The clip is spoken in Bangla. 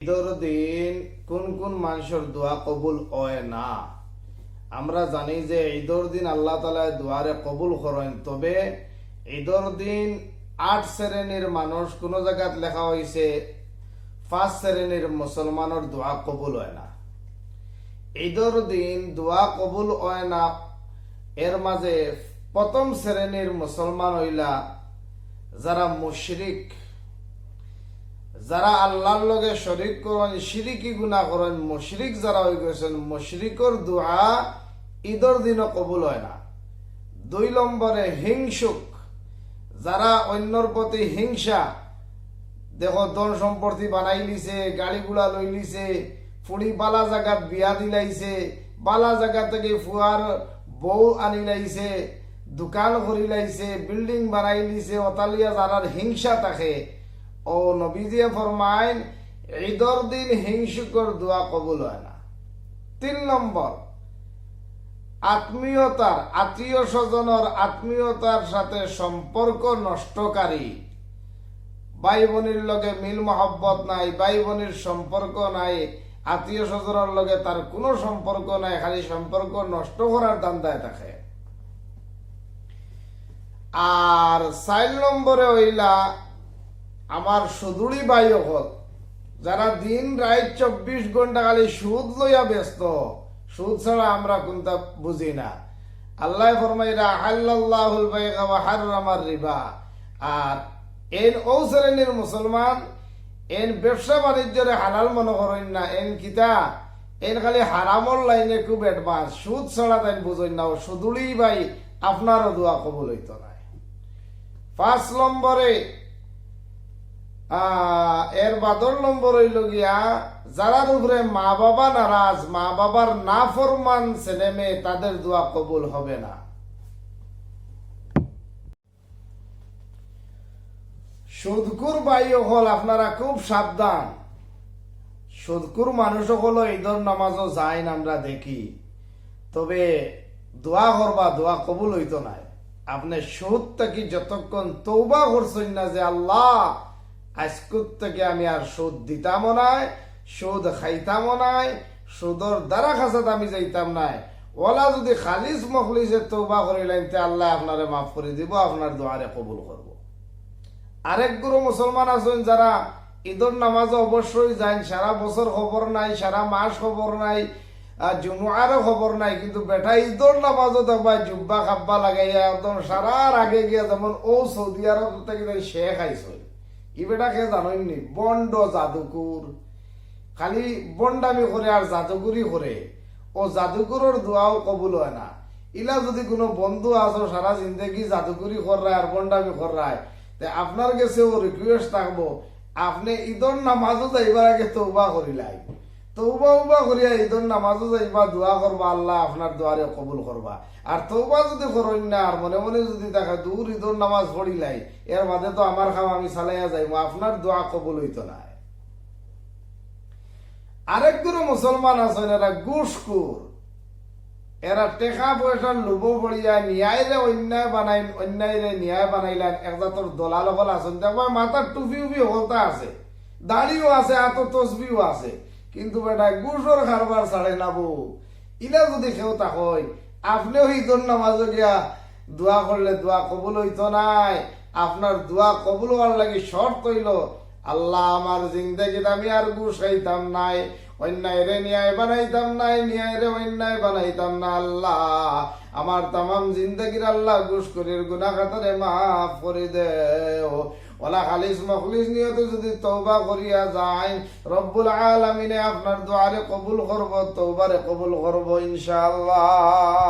ঈদের দিন কোন কোন মানুষের দোয়া কবুল হয় না। আমরা জানি যে ঈদের দিন আল্লাহ তাআলা দোয়ারে কবুল করেন, তবে ঈদের দিন 8 শ্রেণীর মানুষ, কোন জায়গাত লেখা হয়েছে 5 শ্রেণীর মুসলমানের দোয়া কবুল হয় না। ঈদের দিন দোয়া কবুল হয় না, এর মাঝে প্রথম শ্রেণীর মুসলমান হইলা যারা মুশরিক, যারা আল্লাহর লগে শরীক করেন, শিরিকি গুনাহ করেন, মুশরিক যারা হয়ে গেছেন, মুশরিকর দোয়া ঈদের দিনও কবুল হয় না। 2 নম্বরে হিংসুক, যারা অন্যর প্রতি হিংসা, দেখো ধন সম্পত্তি বানাই লিছে, গাড়িগুলা লই লিছে, ফুড়ি বালা জায়গাত বিয়া দিলাইছে, বালা জায়গা থেকে ফুয়ার বউ আনি লাইছে, দোকান করি লাইছে, বিল্ডিং বানাই লিছে, অতালিয়া যারার হিংসা থাকে, ও নবীজিয়ে ফরমাইন ঈদের দিন হিংসুকর দোয়া কবুল হয় না। 3 নম্বর আত্মীয় স্বজনের আত্মীয়তার সাথে সম্পর্ক নষ্টকারী, ভাই বোনের লগে মিল মহব্বত নাই, ভাই বোনের সম্পর্ক নাই, আত্মীয় স্বজনের লগে তার কোনো সম্পর্ক নাই, খালি সম্পর্ক নষ্ট করার ধান্দায় থাকে। আর 4 নম্বরে হইলা আমার সুদূরী ভাই হল, যারা দিন রাত 24 ঘন্টা খালি সুদ লইয়া ব্যস্ত, সুদ ছাড়া আমরা কোনটা বুঝি না। আল্লাহ ফরমাইরা হাল্লাল্লাহুল বাই'a ওয়া হাররামার রিবা। আর এন ও শ্রেণীর মুসলমান এন ব্যবসা বাণিজ্যরে হালাল মনে করেন না, এন কিতা এন খালি হারামর লাইনে খুব অ্যাডভান্স, সুদ ছাড়া তাই বুঝেন না। ও সুদূরী ভাই আপনারও দোয়া কবুল হইতো না। 5 নম্বরে এর 12 নম্বর হইল গিয়া যারার উপরে মা বাবা নারাজ, মা বাবার না ফরমান ছেলে মেয়ে, তাদের দোয়া কবুল হবে না। সুদকুর ভাই হল আপনারা খুব সাবধান। সুদকুর মানুষ হল ঈদের নামাজও যায় না, আমরা দেখি, তবে দোয়া করবা দোয়া কবুল হইতো না। আপনি সুদ থেকে যতক্ষণ তওবা করছেন না যে আল্লাহ আজকুর থেকে আমি আর সুদ দিতাম নাই, সুদ খাইতাম নাই, সুদর দ্বারা খাসাত আমি যাইতাম নাই, ওলা যদি খালিস মখলিসে তওবা করিলেন তে আল্লাহ আপনারে মাফ করে দিব, আপনার দোয়ারে কবুল করব। আরেক গুরু মুসলমান আছেন যারা ঈদের নামাজে অবশ্যই যান, সারা বছর খবর নাই, সারা মাস খবর নাই, জুমুয়ারও খবর নাই, কিন্তু বেটা ঈদের নামাজও দেখবা জুব্বা খাব্বা লাগাইয়া একদম সারার আগে গিয়া, যেমন ও সৌদি আরব থেকে শেখ আইসই, ই বেটাকে জানেননি বন্ড জাদুকুর, খালি বন্ডামি করে আর জাদুগুরি করে, ও জাদুকুরের দোয়াও কবুল হয় না। ইলা যদি কোনো বন্ধু আছো সারা জিন্দগি জাদুগুরি করায় আর বন্ডামি করায়, আপনার কাছে ও রিকোয়েস্ট থাকবো, আপনি ঈদের নামাজও যাইবার আগে তওবা করিলাই, তওবা করিয়া ঈদের নামাজও যাইবা, দোয়া করবা, আল্লাহ আপনার দোয়ারে কবুল করবা। আর তওবা যদি করেন না আর মনে মনে যদি দেখা দূর ঈদের নামাজ পড়িলাই, এর মাঝে তো আমার খাম আমি চালাইয়া যাইব, আপনার দোয়া কবুল হইতো না। আরেক গুরু মুসলমান আছেন এরা ঘুষখোর, এরা টেকা পয়সার লোভ পড়িয়া ন্যায়রে অন্যায় বানাই, অন্যায়রে ন্যায় বানাইলেন। এক জাতর দলাল হল আছেন, দেখো মাথার টুপি উপি হলতা আছে, দাড়িও আছে, এত তসবিও আছে, কিন্তু বেটা ঘুষর কারবার ছাড়ে না বউ। ইলা যদি কেউ তা হয়, আপনিও ঈদের নামাজে গিয়া দোয়া করলে দোয়া কবুল হইতো নাই। আপনার দোয়া কবুল হওয়ার লাগে শর্ত হইল আল্লাহ আমার জিন্দেগিতে আমি আর ঘুষ খাইতাম নাই, অন্যায় রে ন্যায় বানাইতাম নাই, ন্যায় রে অন্যায় বানাইতাম না। আল্লাহ আমার তামাম জিন্দেগির আল্লাহ ঘুষ করির গুনাহ খাতারে মাফ করে দেও। ওলা খালিস মখলিস নিয়তে যদি তওবা করিয়া যায়, রব্বুল আলামিনে আপনার দোয়ারে কবুল করব, তওবারে কবুল করব ইনশাআল্লাহ।